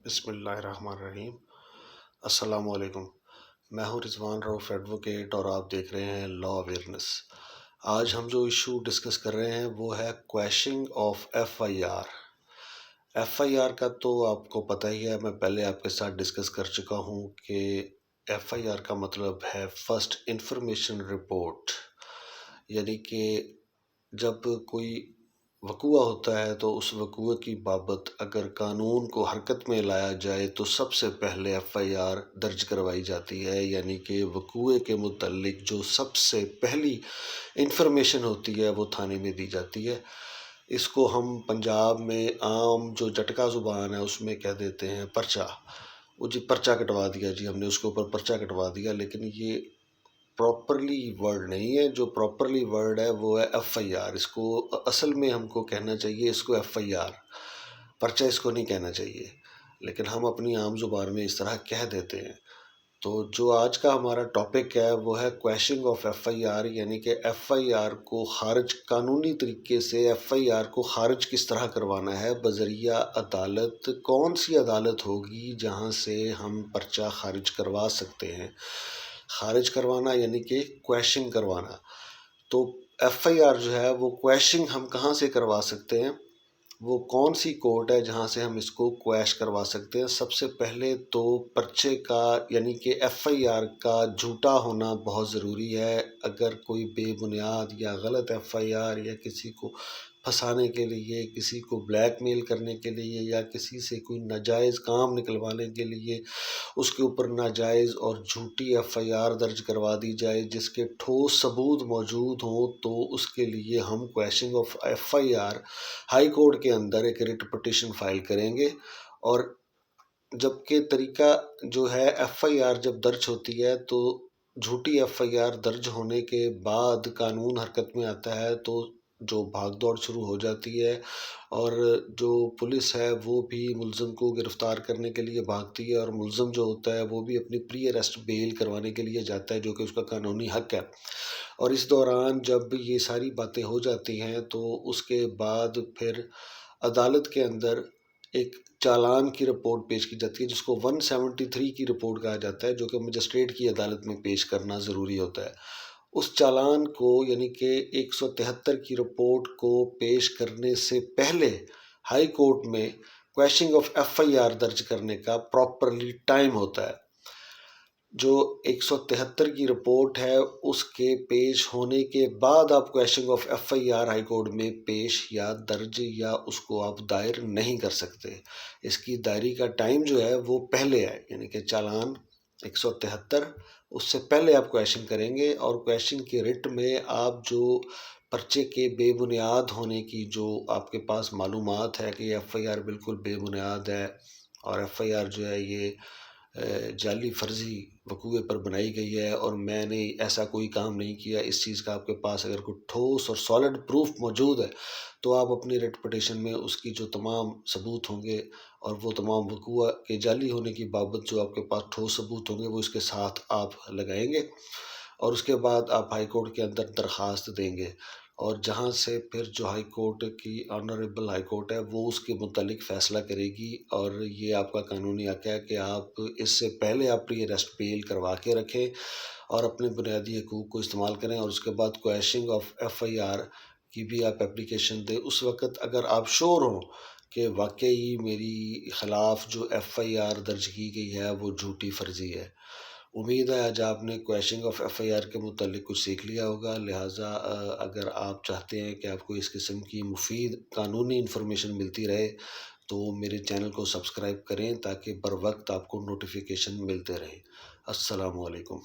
بسم اللہ الرحمن الرحیم۔ السلام علیکم۔ میں ہوں رضوان روف ایڈوکیٹ اور آپ دیکھ رہے ہیں لا اویئرنیس۔ آج ہم جو ایشو ڈسکس کر رہے ہیں وہ ہے quashing of F I R. F I R کا تو آپ کو پتہ ہی ہے، میں پہلے آپ کے ساتھ ڈسکس کر چکا ہوں کہ ایف آئی آر کا مطلب ہے فرسٹ انفارمیشن رپورٹ، یعنی کہ جب کوئی وقوع ہوتا ہے تو اس وقوع کی بابت اگر قانون کو حرکت میں لایا جائے تو سب سے پہلے ایف آئی آر درج کروائی جاتی ہے، یعنی کہ وقوع کے متعلق جو سب سے پہلی انفارمیشن ہوتی ہے وہ تھانے میں دی جاتی ہے۔ اس کو ہم پنجاب میں عام جو جٹکا زبان ہے اس میں کہہ دیتے ہیں پرچہ۔ وہ جی پرچہ کٹوا دیا، جی ہم نے اس کے اوپر پرچہ کٹوا دیا، لیکن یہ پراپرلی ورڈ نہیں ہے۔ جو پراپرلی ورڈ ہے وہ ہے ایف آئی آر۔ اس کو اصل میں ہم کو کہنا چاہیے اس کو ایف آئی آر، پرچہ اس کو نہیں کہنا چاہیے، لیکن ہم اپنی عام زبان میں اس طرح کہہ دیتے ہیں۔ تو جو آج کا ہمارا ٹاپک ہے وہ ہے quashing of F I are, یعنی کہ ایف آئی آر کو خارج، قانونی طریقے سے ایف آئی آر کو خارج کس طرح کروانا ہے بذریعہ عدالت۔ کون سی عدالت ہوگی جہاں سے ہم پرچہ خارج کروا سکتے ہیں؟ خارج کروانا یعنی کہ کویشنگ کروانا۔ تو ایف آئی آر جو ہے وہ کویشنگ ہم کہاں سے کروا سکتے ہیں؟ وہ کون سی کورٹ ہے جہاں سے ہم اس کو کویش کروا سکتے ہیں؟ سب سے پہلے تو پرچے کا یعنی کہ ایف آئی آر کا جھوٹا ہونا بہت ضروری ہے۔ اگر کوئی بے بنیاد یا غلط ایف آئی آر یا کسی کو پھنسانے کے لیے، کسی کو بلیک میل کرنے کے لیے یا کسی سے کوئی ناجائز کام نکلوانے کے لیے اس کے اوپر ناجائز اور جھوٹی ایف آئی آر درج کروا دی جائے جس کے ٹھوس ثبوت موجود ہوں، تو اس کے لیے ہم quashing of F I R high court کے اندر ایک ریٹ پٹیشن فائل کریں گے۔ اور جبکہ طریقہ جو ہے ایف آئی آر جب درج ہوتی ہے تو جھوٹی ایف آئی آر درج ہونے کے بعد قانون حرکت میں آتا ہے، تو جو بھاگ دوڑ شروع ہو جاتی ہے اور جو پولیس ہے وہ بھی ملزم کو گرفتار کرنے کے لیے بھاگتی ہے، اور ملزم جو ہوتا ہے وہ بھی اپنی پری اریسٹ بیل کروانے کے لیے جاتا ہے جو کہ اس کا قانونی حق ہے۔ اور اس دوران جب یہ ساری باتیں ہو جاتی ہیں تو اس کے بعد پھر عدالت کے اندر ایک چالان کی رپورٹ پیش کی جاتی ہے جس کو 173 کی رپورٹ کہا جاتا ہے، جو کہ مجسٹریٹ کی عدالت میں پیش کرنا ضروری ہوتا ہے۔ اس چالان کو یعنی کہ 173 کی رپورٹ کو پیش کرنے سے پہلے ہائی کورٹ میں کویشنگ آف ایف آئی آر درج کرنے کا پراپرلی ٹائم ہوتا ہے۔ جو 173 کی رپورٹ ہے اس کے پیش ہونے کے بعد آپ quashing of F I R high court میں پیش یا درج یا اس کو آپ دائر نہیں کر سکتے۔ اس کی دائری کا ٹائم جو ہے وہ پہلے ہے، یعنی کہ چالان 173 اس سے پہلے آپ کویشن کریں گے، اور کویشن کی ریٹ میں آپ جو پرچے کے بے بنیاد ہونے کی جو آپ کے پاس معلومات ہے کہ ایف آئی آر بالکل بے بنیاد ہے اور ایف آئی آر جو ہے یہ جعلی فرضی وقوع پر بنائی گئی ہے اور میں نے ایسا کوئی کام نہیں کیا، اس چیز کا آپ کے پاس اگر کوئی ٹھوس اور سالڈ پروف موجود ہے تو آپ اپنی ریٹ پٹیشن میں اس کی جو تمام ثبوت ہوں گے اور وہ تمام وقوع کے جعلی ہونے کی بابت جو آپ کے پاس ٹھوس ثبوت ہوں گے وہ اس کے ساتھ آپ لگائیں گے، اور اس کے بعد آپ ہائی کورٹ کے اندر درخواست دیں گے، اور جہاں سے پھر جو ہائی کورٹ کی آنریبل ہائی کورٹ ہے وہ اس کے متعلق فیصلہ کرے گی، اور یہ آپ کا قانونی حق ہے کہ آپ اس سے پہلے آپ پری اریسٹ بیل کروا کے رکھیں اور اپنے بنیادی حقوق کو استعمال کریں، اور اس کے بعد کویشنگ آف ایف آئی آر کی بھی آپ اپلیکیشن دیں۔ اس وقت اگر آپ شور ہوں کہ واقعی میری خلاف جو ایف آئی آر درج کی گئی ہے وہ جھوٹی فرضی ہے۔ امید ہے آج آپ نے کویشنگ آف ایف آئی آر کے متعلق کچھ سیکھ لیا ہوگا، لہٰذا اگر آپ چاہتے ہیں کہ آپ کو اس قسم کی مفید قانونی انفارمیشن ملتی رہے تو میرے چینل کو سبسکرائب کریں تاکہ بر وقت آپ کو نوٹیفیکیشن ملتے رہے۔ السلام علیکم۔